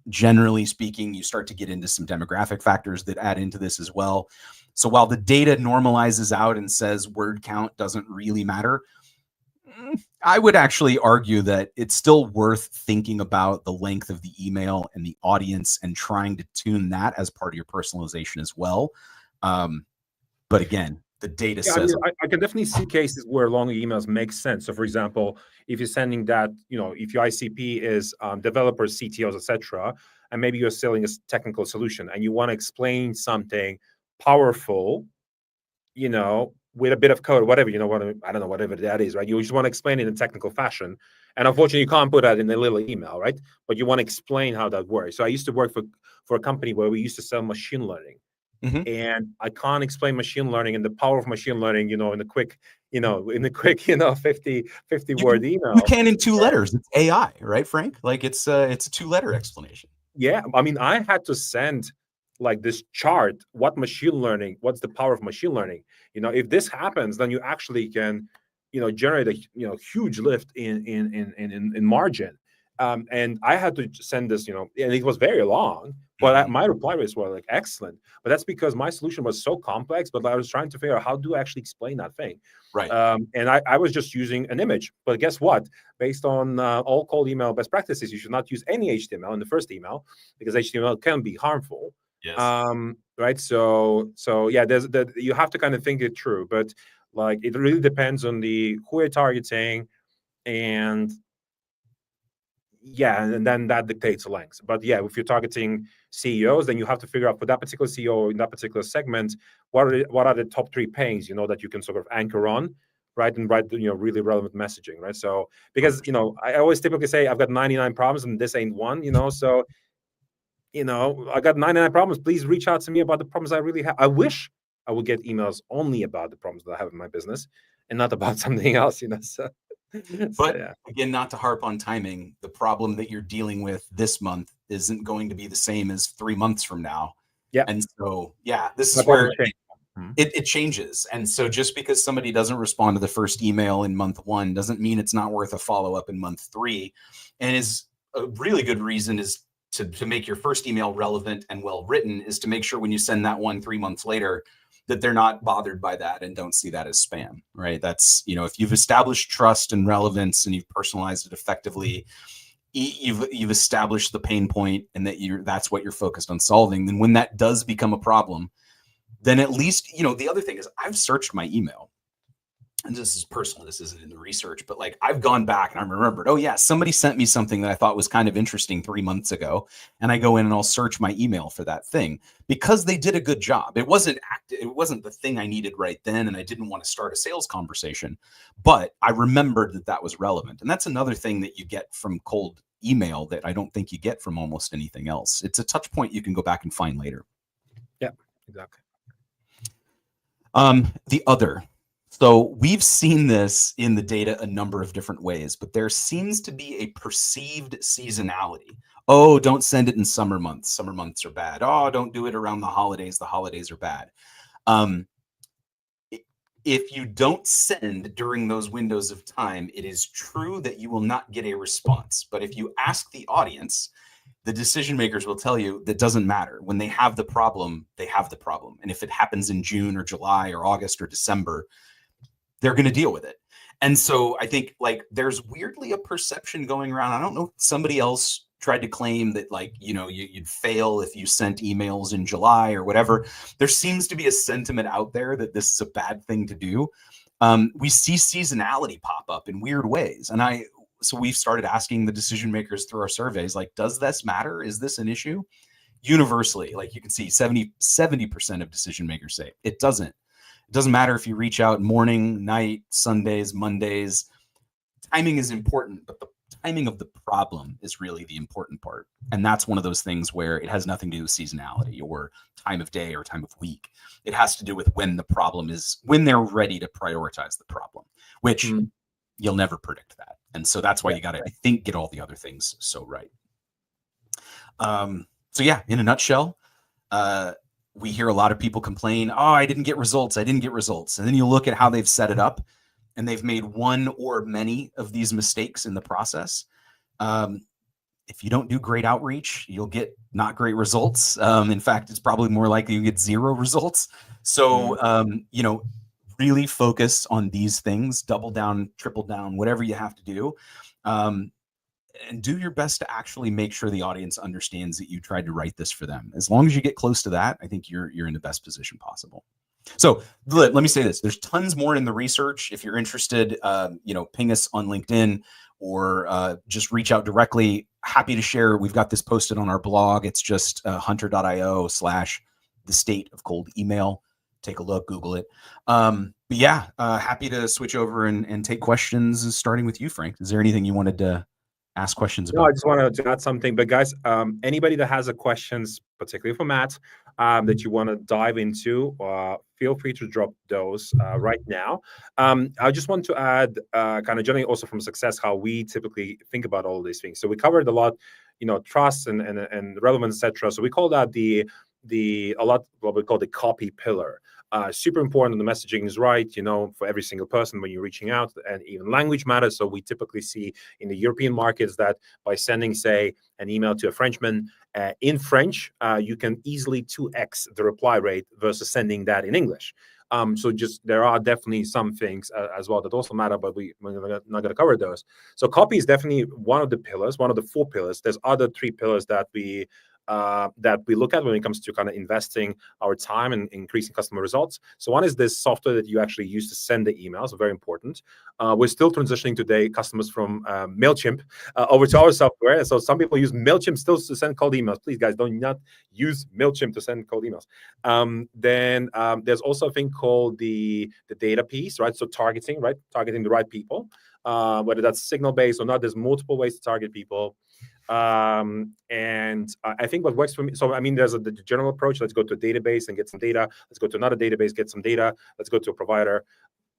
Generally speaking, you start to get into some demographic factors that add into this as well. So while the data normalizes out and says word count doesn't really matter, I would actually argue that it's still worth thinking about the length of the email and the audience and trying to tune that as part of your personalization as well. But again, the data says... I can definitely see cases where longer emails make sense. So for example, if you're sending that, if your ICP is developers, CTOs, etc., and maybe you're selling a technical solution and you want to explain something powerful, with a bit of code, whatever, I don't know, whatever that is, right? You just want to explain it in a technical fashion. And unfortunately, you can't put that in a little email, right? But you want to explain how that works. So I used to work for a company where we used to sell machine learning. And I can't explain machine learning and the power of machine learning, in a quick, 50 word email. You can in 2 letters. It's AI, right, Frank? Like it's a 2-letter explanation. Yeah. I mean, I had to send like this chart, what's the power of machine learning? If this happens, then you actually can, generate a, huge lift in margin. And I had to send this, and it was very long, but my reply rates were like excellent. But that's because my solution was so complex, but I was trying to figure out how do I actually explain that thing. Right. And I was just using an image. But guess what? Based on all cold email best practices, you should not use any HTML in the first email because HTML can be harmful. Yes. Right. So yeah, you have to kind of think it through, but like it really depends on who you're targeting, and then that dictates the length. But yeah, if you're targeting CEOs, then you have to figure out for that particular CEO in that particular segment, what are the top 3 pains, that you can sort of anchor on, right? And write, really relevant messaging, right? So because, I always typically say I've got 99 problems and this ain't one, so, I got 99 problems. Please reach out to me about the problems I really have. I wish I would get emails only about the problems that I have in my business and not about something else, so. But again, not to harp on timing, the problem that you're dealing with this month isn't going to be the same as 3 months from now. Yeah. And so, this is where it changes. And so just because somebody doesn't respond to the first email in month 1 doesn't mean it's not worth a follow-up in month 3. And is a really good reason is to make your first email relevant and well written is to make sure when you send that one 3 months later that they're not bothered by that and don't see that as spam, right? That's, if you've established trust and relevance and you've personalized it effectively, you've established the pain point and that's what you're focused on solving. Then when that does become a problem, then at least, the other thing is I've searched my email, and this is personal, this isn't in the research, but like I've gone back and I remembered, oh yeah, somebody sent me something that I thought was kind of interesting 3 months ago. And I go in and I'll search my email for that thing because they did a good job. It wasn't the thing I needed right then. And I didn't want to start a sales conversation, but I remembered that was relevant. And that's another thing that you get from cold email that I don't think you get from almost anything else. It's a touch point you can go back and find later. Yeah, exactly. The other. So we've seen this in the data a number of different ways, but there seems to be a perceived seasonality. Oh, don't send it in summer months. Summer months are bad. Oh, don't do it around the holidays. The holidays are bad. If you don't send during those windows of time, it is true that you will not get a response. But if you ask the audience, the decision makers will tell you that doesn't matter. When they have the problem, they have the problem. And if it happens in June or July or August or December, they're going to deal with it. And so I think like there's weirdly a perception going around. I don't know if somebody else tried to claim that like, you'd fail if you sent emails in July or whatever. There seems to be a sentiment out there that this is a bad thing to do. We see seasonality pop up in weird ways. And so we've started asking the decision makers through our surveys, like, does this matter? Is this an issue? Universally, like you can see 70% of decision makers say it doesn't. It doesn't matter if you reach out morning, night, Sundays, Mondays. Timing is important, but the timing of the problem is really the important part. And that's one of those things where it has nothing to do with seasonality or time of day or time of week. It has to do with when they're ready to prioritize the problem, which you'll never predict that. And so that's why you got to, I think, get all the other things so right. So yeah, in a nutshell, we hear a lot of people complain, oh, I didn't get results. And then you look at how they've set it up and they've made one or many of these mistakes in the process. If you don't do great outreach, you'll get not great results. In fact, it's probably more likely you get 0 results. So, really focus on these things, double down, triple down, whatever you have to do. And do your best to actually make sure the audience understands that you tried to write this for them. As long as you get close to that, I think you're in the best position possible. So let me say this. There's tons more in the research. If you're interested, ping us on LinkedIn or just reach out directly. Happy to share. We've got this posted on our blog. It's just hunter.io/the state of cold email. Take a look, Google it. But yeah, happy to switch over and take questions, starting with you, Frank. Is there anything you wanted to ask questions No, I about? just wanted to add something. But guys, anybody that has a questions, particularly for Matt, that you want to dive into, feel free to drop those right now. I just want to add, kind of generally also from success, how we typically think about all these things. So we covered a lot, trust and relevance, etc. So we call that a lot what we call the copy pillar. Super important. The messaging is right, for every single person when you're reaching out, and even language matters. So we typically see in the European markets that by sending, say, an email to a Frenchman in French, you can easily 2x the reply rate versus sending that in English. So just there are definitely some things as well that also matter, but we're not going to cover those. So copy is definitely one of the pillars, one of the 4 pillars. There's other 3 pillars that we look at when it comes to kind of investing our time and increasing customer results. So one is this software that you actually use to send the emails, very important. We're still transitioning today customers from MailChimp over to our software. And so some people use MailChimp still to send cold emails. Please, guys, do not use MailChimp to send cold emails. Then there's also a thing called the data piece, right? So targeting, right? Targeting the right people, whether that's signal-based or not. There's multiple ways to target people. And I think what works for me, so I mean, there's the general approach. Let's go to a database and get some data. Let's go to another database, get some data. Let's go to a provider.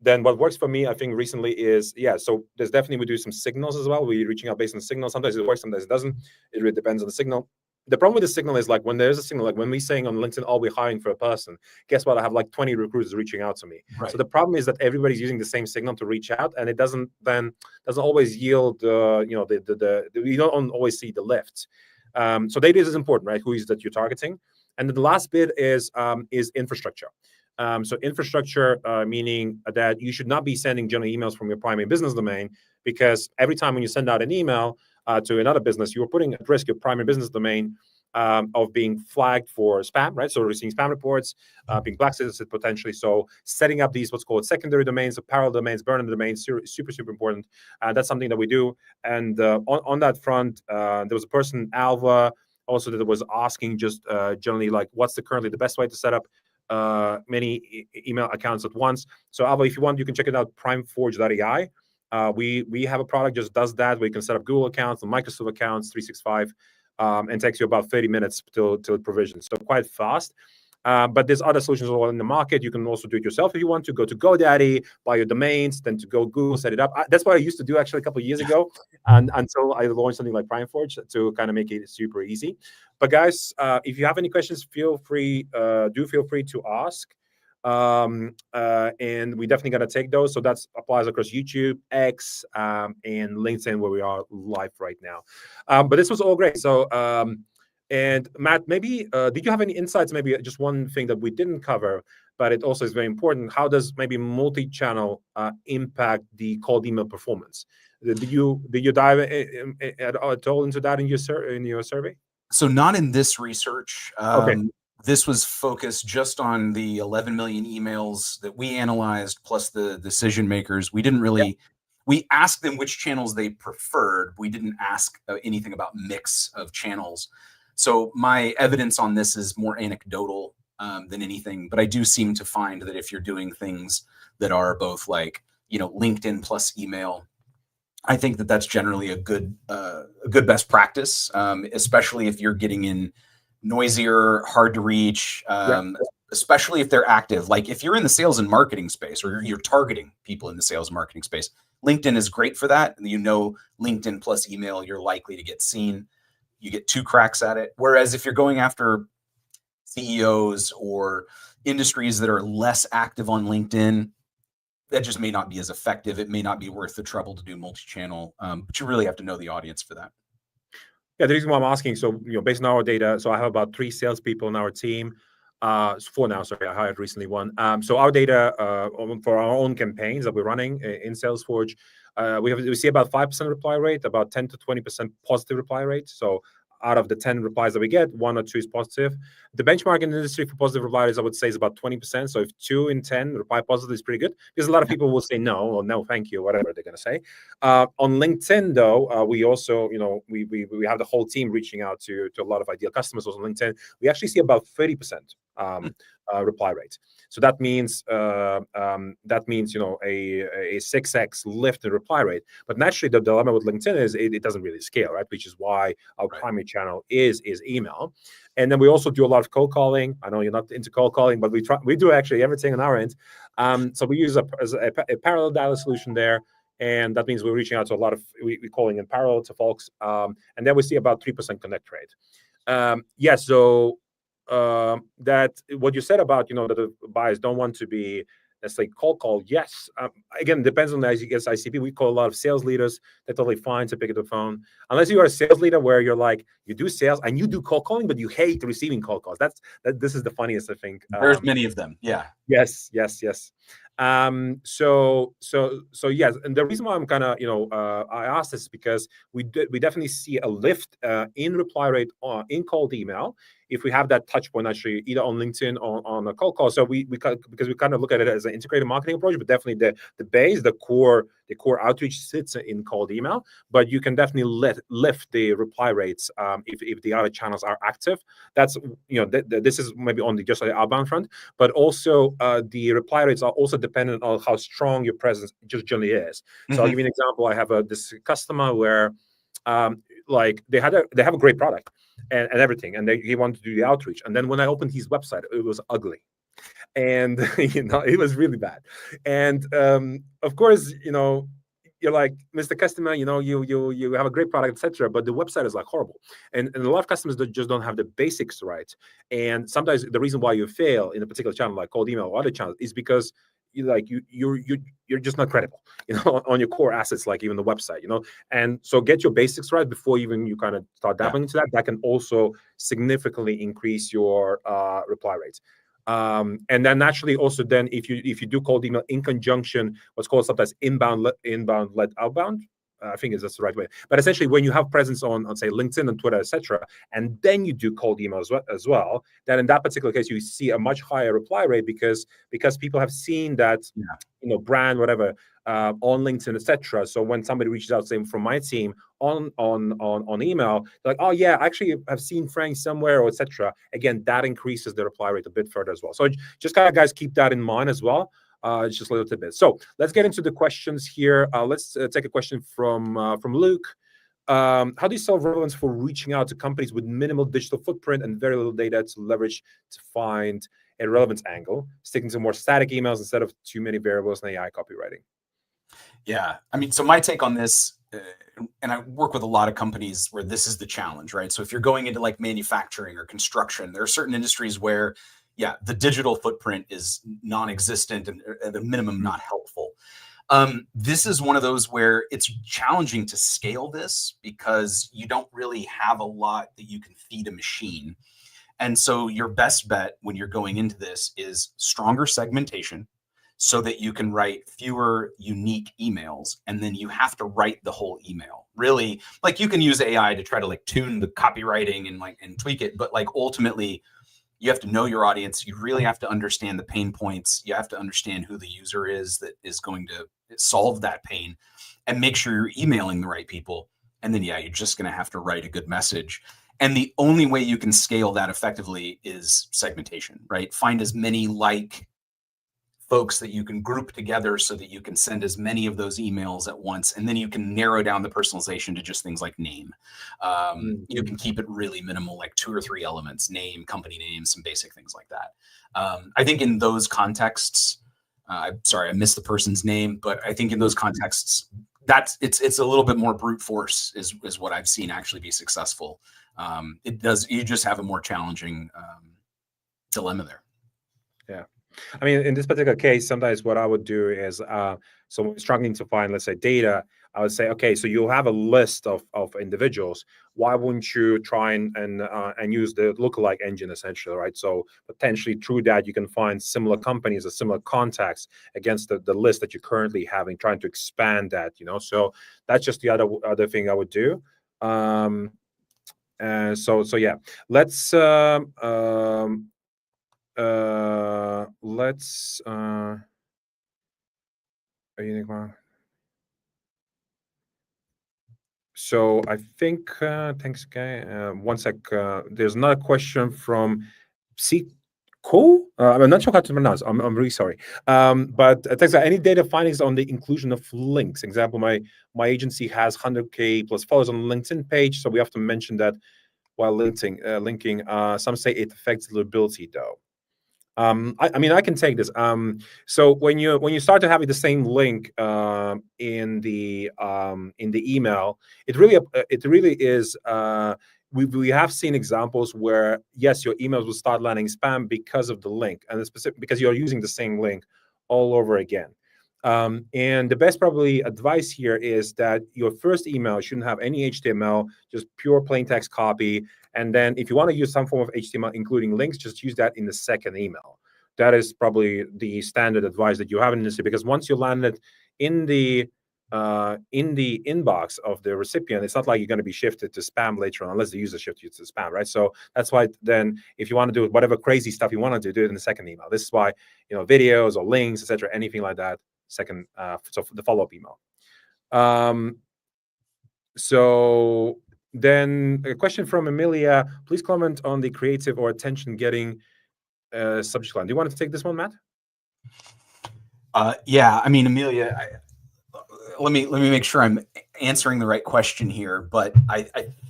Then what works for me, I think recently is, so there's definitely, we do some signals as well. We're reaching out based on signals. Sometimes it works, sometimes it doesn't. It really depends on the signal. The problem with the signal is like when there's a signal, like when we're saying on LinkedIn, oh, we're hiring for a person, guess what? I have like 20 recruiters reaching out to me. Right. So the problem is that everybody's using the same signal to reach out, and it doesn't always yield, you don't always see the lift. So data is important, right? Who is that you're targeting? And then the last bit is infrastructure. So infrastructure, meaning that you should not be sending general emails from your primary business domain, because every time when you send out an email to another business, you are putting at risk your primary business domain of being flagged for spam, right? So receiving spam reports, being blacklisted potentially. So setting up these what's called secondary domains, so parallel domains, burner domains, super, super important. That's something that we do. And on that front, there was a person, Alva, also that was asking just generally like, what's currently the best way to set up many email accounts at once. So Alva, if you want, you can check it out, primeforge.ai. We have a product just does that, where you can set up Google accounts and Microsoft accounts, 365, and takes you about 30 minutes till provision. So quite fast. But there's other solutions all in the market. You can also do it yourself if you want to. Go to GoDaddy, buy your domains, then to go Google, set it up. That's what I used to do actually a couple of years ago, and until I launched something like PrimeForge to kind of make it super easy. But guys, if you have any questions, feel free to ask. And we definitely gonna take those. So that applies across YouTube, X, and LinkedIn, where we are live right now. But this was all great. So and Matt, maybe did you have any insights? Maybe just one thing that we didn't cover, but it also is very important. How does maybe multi-channel impact the cold email performance? Did you dive at all into that in your survey? So not in this research. Okay. This was focused just on the 11 million emails that we analyzed, plus the decision makers. We didn't really, we asked them which channels they preferred. We didn't ask anything about mix of channels. So my evidence on this is more anecdotal than anything, but I do seem to find that if you're doing things that are both like, LinkedIn plus email, I think that that's generally a good best practice, especially if you're getting in noisier, hard to reach, especially if they're active. Like if you're in the sales and marketing space, or you're targeting people in the sales and marketing space, LinkedIn is great for that. LinkedIn plus email, you're likely to get seen. You get 2 cracks at it. Whereas if you're going after CEOs or industries that are less active on LinkedIn, that just may not be as effective. It may not be worth the trouble to do multi-channel, but you really have to know the audience for that. Yeah, the reason why I'm asking, so based on our data, so I have about 3 salespeople in our team. 4 now, sorry, I hired recently 1. So our data for our own campaigns that we're running in Salesforce, we see about 5% reply rate, about 10 to 20% positive reply rate. So out of the 10 replies that we get, 1 or 2 is positive. The benchmark in the industry for positive replies, I would say, is about 20%. So if 2 in 10 reply positive is pretty good, because a lot of people will say no, or no, thank you, whatever they're going to say. On LinkedIn, though, we also, we have the whole team reaching out to a lot of ideal customers also on LinkedIn. We actually see about 30% reply rate. So that means a 6x lift in reply rate. But naturally, the dilemma with LinkedIn is it doesn't really scale, right? Which is why our primary channel is email. And then we also do a lot of cold calling. I know you're not into cold calling, but we do actually everything on our end. So we use a parallel dialer solution there. And that means we're reaching out to a lot of, we're calling in parallel to folks. And then we see about 3% connect rate. So that what you said about, that the buyers don't want to be, let's say, cold call. Yes. Again, depends on the ICP. We call a lot of sales leaders. They're totally fine to pick up the phone. Unless you are a sales leader where you're like, you do sales and you do cold calling, but you hate receiving cold calls. This is the funniest, I think. There's many of them. Yeah. Yes. So yes, and the reason why I'm kind of, I asked this is because we definitely see a lift in reply rate in cold email if we have that touch point actually either on LinkedIn or on a cold call. So because we kind of look at it as an integrated marketing approach, but definitely the base, the core outreach sits in cold email, but you can definitely lift the reply rates if the other channels are active. That's, this is maybe on just the outbound front, but also the reply rates are also dependent on how strong your presence just generally is. So I'll give you an example. I have this customer where they have a great product and everything, and he wanted to do the outreach. And then when I opened his website, it was ugly. And it was really bad. And of course, you're like, Mr. Customer, you have a great product, etc. But the website is like horrible, and a lot of customers that just don't have the basics right. And sometimes the reason why you fail in a particular channel, like cold email or other channels, is because you're just not credible, on your core assets, like even the website, And so get your basics right before even you kind of start dabbling into that. That can also significantly increase your reply rates. And then naturally also then if you do cold email in conjunction, what's called sometimes inbound led outbound, I think that's the right way. But essentially, when you have presence on say LinkedIn and Twitter, etc., and then you do cold email as well, then in that particular case, you see a much higher reply rate because people have seen that brand, whatever, on LinkedIn, etc. So when somebody reaches out, say from my team on email, they're like, oh yeah, actually I've seen Frank somewhere, or etc. Again, that increases the reply rate a bit further as well. So just kind of guys keep that in mind as well. It's just a little tidbit. So let's get into the questions here. Let's take a question from Luke. How do you solve relevance for reaching out to companies with minimal digital footprint and very little data to leverage to find a relevance angle, sticking to more static emails instead of too many variables in AI copywriting? Yeah, I mean, so my take on this, and I work with a lot of companies where this is the challenge, right? So if you're going into like manufacturing or construction, there are certain industries where the digital footprint is non-existent and at a minimum not helpful. This is one of those where it's challenging to scale this because you don't really have a lot that you can feed a machine. And so your best bet when you're going into this is stronger segmentation so that you can write fewer unique emails, and then you have to write the whole email. Really, like you can use AI to try to like tune the copywriting and tweak it, but like ultimately you have to know your audience. You really have to understand the pain points. You have to understand who the user is that is going to solve that pain, and make sure you're emailing the right people. And then, you're just going to have to write a good message. And the only way you can scale that effectively is segmentation, right? Find as many like folks that you can group together so that you can send as many of those emails at once. And then you can narrow down the personalization to just things like name. You can keep it really minimal, like 2 or 3 elements: name, company name, some basic things like that. I think in those contexts, I'm sorry, I missed the person's name, but I think in those contexts, it's a little bit more brute force is what I've seen actually be successful. You just have a more challenging dilemma there. Yeah. I mean, in this particular case, sometimes what I would do is, so when struggling to find, let's say, data, I would say, okay, so you'll have a list of individuals. Why wouldn't you try and use the lookalike engine, essentially, right? So potentially through that, you can find similar companies or similar contacts against the list that you're currently having, trying to expand that, So that's just the other thing I would do. So yeah, let's so I think thanks, Guy. One sec. There's another question from Cool. I'm not sure how to pronounce. I'm really sorry. But thanks. Any data findings on the inclusion of links? Example, my agency has 100K plus followers on the LinkedIn page, so we have to mention that while linking. Some say it affects deliverability though. I mean, I can take this. So when you start to have the same link in the email, it really is. We have seen examples where yes, your emails will start landing spam because of the link, and because you're using the same link all over again. And the best probably advice here is that your first email shouldn't have any HTML, just pure plain text copy. And then if you want to use some form of HTML, including links, just use that in the second email. That is probably the standard advice that you have in this, because once you land it in the inbox of the recipient, it's not like you're going to be shifted to spam later on, unless the user shifts you to spam, right? So that's why then if you want to do whatever crazy stuff you want to do it in the second email. This is why, videos or links, etc., anything like that, second, so the follow-up email. So then a question from Emilia: please comment on the creative or attention-getting subject line. Do you want to take this one, Matt? Yeah, I mean, Emilia, let me make sure I'm answering the right question here, but I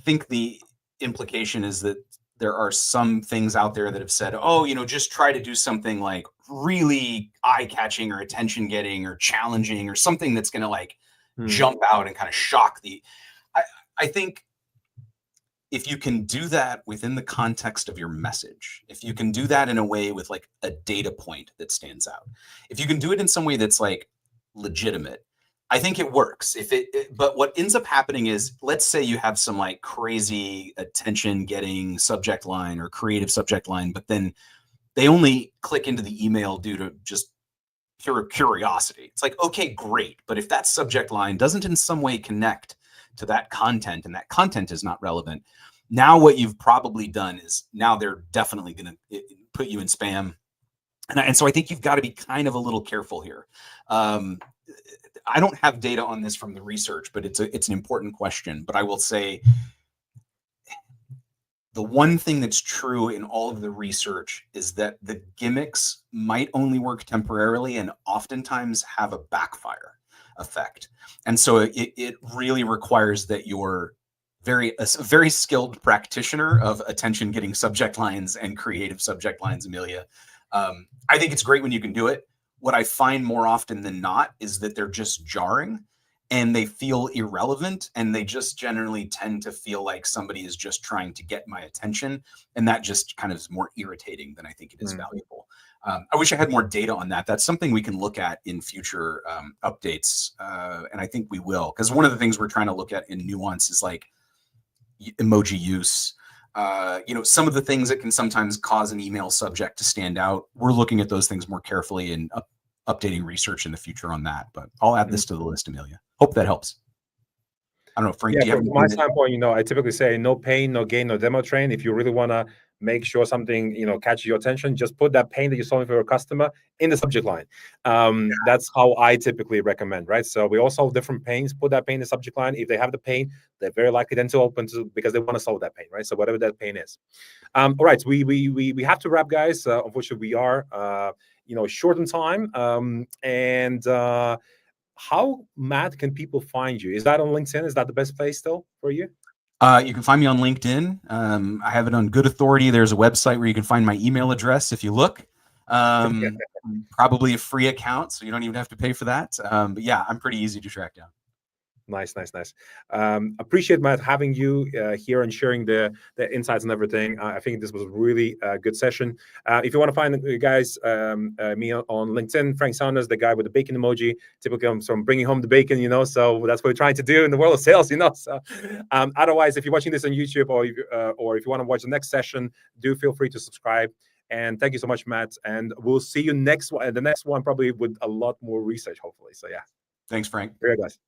think the implication is that there are some things out there that have said, oh, just try to do something like really eye-catching or attention-getting or challenging or something that's going to like jump out and kind of shock the. I think if you can do that within the context of your message, if you can do that in a way with like a data point that stands out, if you can do it in some way that's like legitimate, I think it works. But what ends up happening is, let's say you have some like crazy attention-getting subject line or creative subject line, but then they only click into the email due to just pure curiosity. It's like, okay, great. But if that subject line doesn't in some way connect to that content, and that content is not relevant, now what you've probably done is now they're definitely going to put you in spam. And so I think you've got to be kind of a little careful here. I don't have data on this from the research, but it's an important question. But I will say the one thing that's true in all of the research is that the gimmicks might only work temporarily and oftentimes have a backfire effect. And so it really requires that you're a very skilled practitioner of attention-getting subject lines and creative subject lines, Emilia. I think it's great when you can do it. What I find more often than not is that they're just jarring and they feel irrelevant, and they just generally tend to feel like somebody is just trying to get my attention. And that just kind of is more irritating than I think it is valuable. I wish I had more data on that. That's something we can look at in future updates. And I think we will, because one of the things we're trying to look at in Nuance is like emoji use. Some of the things that can sometimes cause an email subject to stand out. We're looking at those things more carefully and updating research in the future on that. But I'll add this to the list, Emilia. Hope that helps. I don't know, Frank. Yeah, from my standpoint, I typically say no pain, no gain, no demo train. If you really want to make sure something catches your attention, just put that pain that you're solving for your customer in the subject line. That's how I typically recommend, right? So we all solve different pains. Put that pain in the subject line. If they have the pain, they're very likely then to open to, because they want to solve that pain, right? So whatever that pain is. All right, so we have to wrap, guys. Unfortunately, we are short on time. How, Matt, can people find you? Is that on LinkedIn? Is that the best place still for you? You can find me on LinkedIn. I have it on good authority. There's a website where you can find my email address if you look. Probably a free account, so you don't even have to pay for that. But yeah, I'm pretty easy to track down. Nice. Appreciate, Matt, having you here and sharing the insights and everything. I think this was a really good session. If you want to find guys, me on LinkedIn, Frank Saunders, the guy with the bacon emoji, typically comes from bringing home the bacon, so that's what we're trying to do in the world of sales, So otherwise, if you're watching this on YouTube or if you want to watch the next session, do feel free to subscribe. And thank you so much, Matt. And we'll see you next one. The next one probably with a lot more research, hopefully. So yeah. Thanks, Frank. Very good, guys.